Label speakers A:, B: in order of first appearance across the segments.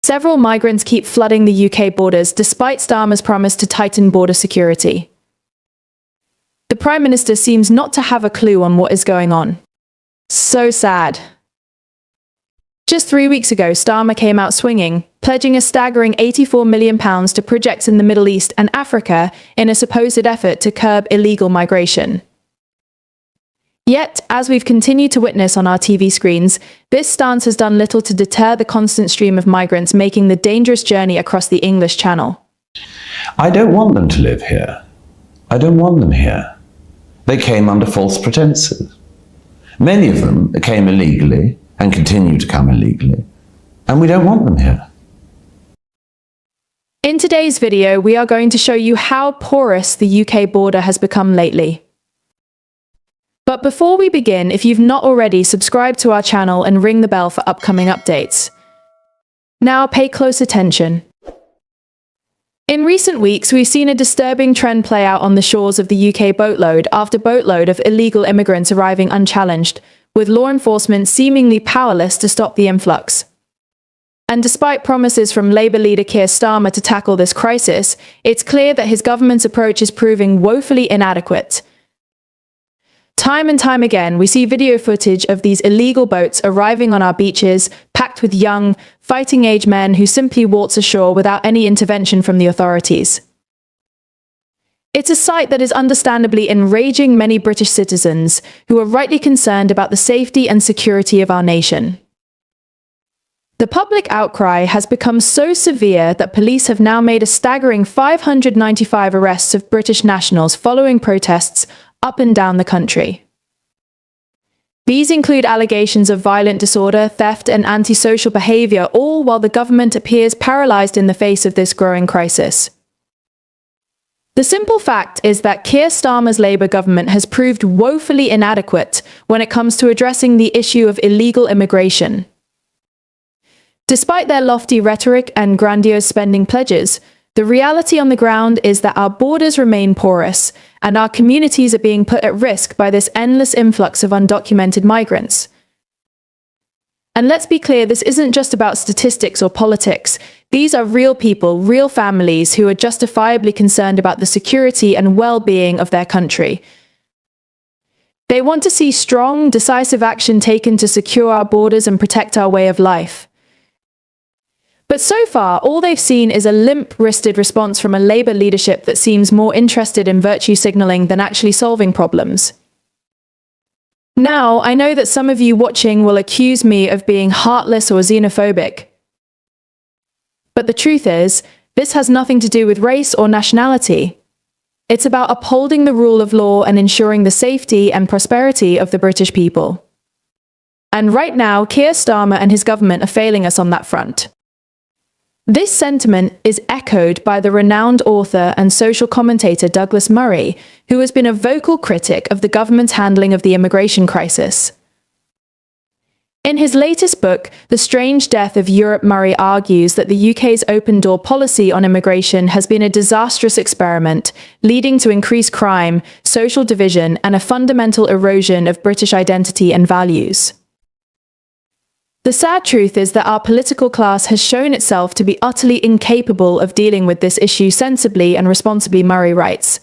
A: several migrants keep flooding the UK borders despite Starmer's promise to tighten border security. The Prime Minister seems not to have a clue on what is going on. So sad. Just 3 weeks ago, Starmer came out swinging, pledging a staggering £84 million to projects in the Middle East and Africa in a supposed effort to curb illegal migration. Yet, as we've continued to witness on our TV screens, this stance has done little to deter the constant stream of migrants making the dangerous journey across the English Channel.
B: I don't want them to live here. I don't want them here. They came under false pretenses. Many of them came illegally and continue to come illegally, and we don't want them here.
A: In today's video, we are going to show you how porous the UK border has become lately. But before we begin, if you've not already, subscribe to our channel and ring the bell for upcoming updates. Now pay close attention. In recent weeks, we've seen a disturbing trend play out on the shores of the UK boatload after boatload of illegal immigrants arriving unchallenged, with law enforcement seemingly powerless to stop the influx. And despite promises from Labour leader Keir Starmer to tackle this crisis, it's clear that his government's approach is proving woefully inadequate. Time and time again, we see video footage of these illegal boats arriving on our beaches, packed with young, fighting-age men who simply waltz ashore without any intervention from the authorities. It's a sight that is understandably enraging many British citizens who are rightly concerned about the safety and security of our nation. The public outcry has become so severe that police have now made a staggering 595 arrests of British nationals following protests up and down the country. These include allegations of violent disorder, theft, and antisocial behaviour, all while the government appears paralysed in the face of this growing crisis. The simple fact is that Keir Starmer's Labour government has proved woefully inadequate when it comes to addressing the issue of illegal immigration. Despite their lofty rhetoric and grandiose spending pledges, the reality on the ground is that our borders remain porous, and our communities are being put at risk by this endless influx of undocumented migrants. And let's be clear, this isn't just about statistics or politics. These are real people, real families who are justifiably concerned about the security and well-being of their country. They want to see strong, decisive action taken to secure our borders and protect our way of life. But so far, all they've seen is a limp-wristed response from a Labour leadership that seems more interested in virtue signalling than actually solving problems. Now, I know that some of you watching will accuse me of being heartless or xenophobic. But the truth is, this has nothing to do with race or nationality. It's about upholding the rule of law and ensuring the safety and prosperity of the British people. And right now, Keir Starmer and his government are failing us on that front. This sentiment is echoed by the renowned author and social commentator Douglas Murray, who has been a vocal critic of the government's handling of the immigration crisis. In his latest book, The Strange Death of Europe, Murray argues that the UK's open-door policy on immigration has been a disastrous experiment, leading to increased crime, social division, and a fundamental erosion of British identity and values. The sad truth is that our political class has shown itself to be utterly incapable of dealing with this issue sensibly and responsibly, Murray writes.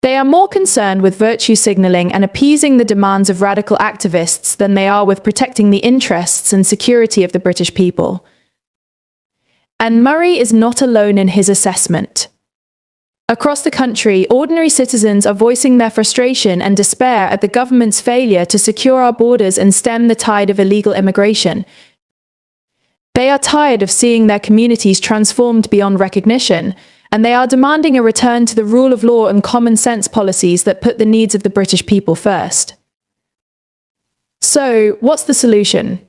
A: They are more concerned with virtue signalling and appeasing the demands of radical activists than they are with protecting the interests and security of the British people. And Murray is not alone in his assessment. Across the country, ordinary citizens are voicing their frustration and despair at the government's failure to secure our borders and stem the tide of illegal immigration. They are tired of seeing their communities transformed beyond recognition, and they are demanding a return to the rule of law and common sense policies that put the needs of the British people first. So, what's the solution?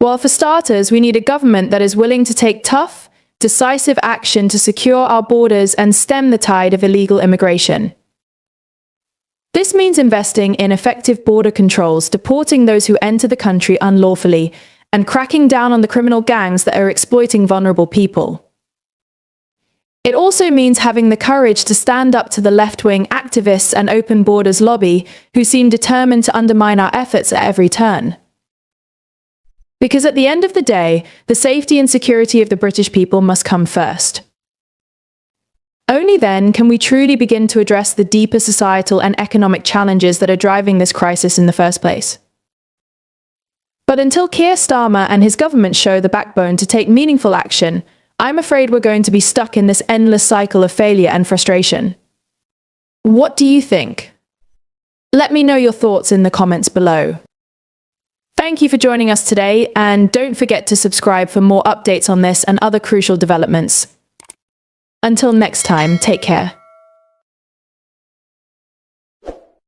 A: Well, for starters, we need a government that is willing to take tough, decisive action to secure our borders and stem the tide of illegal immigration. This means investing in effective border controls, deporting those who enter the country unlawfully, and cracking down on the criminal gangs that are exploiting vulnerable people. It also means having the courage to stand up to the left-wing activists and open borders lobby who seem determined to undermine our efforts at every turn. Because at the end of the day, the safety and security of the British people must come first. Only then can we truly begin to address the deeper societal and economic challenges that are driving this crisis in the first place. But until Keir Starmer and his government show the backbone to take meaningful action, I'm afraid we're going to be stuck in this endless cycle of failure and frustration. What do you think? Let me know your thoughts in the comments below. Thank you for joining us today, and don't forget to subscribe for more updates on this and other crucial developments. Until next time, take care.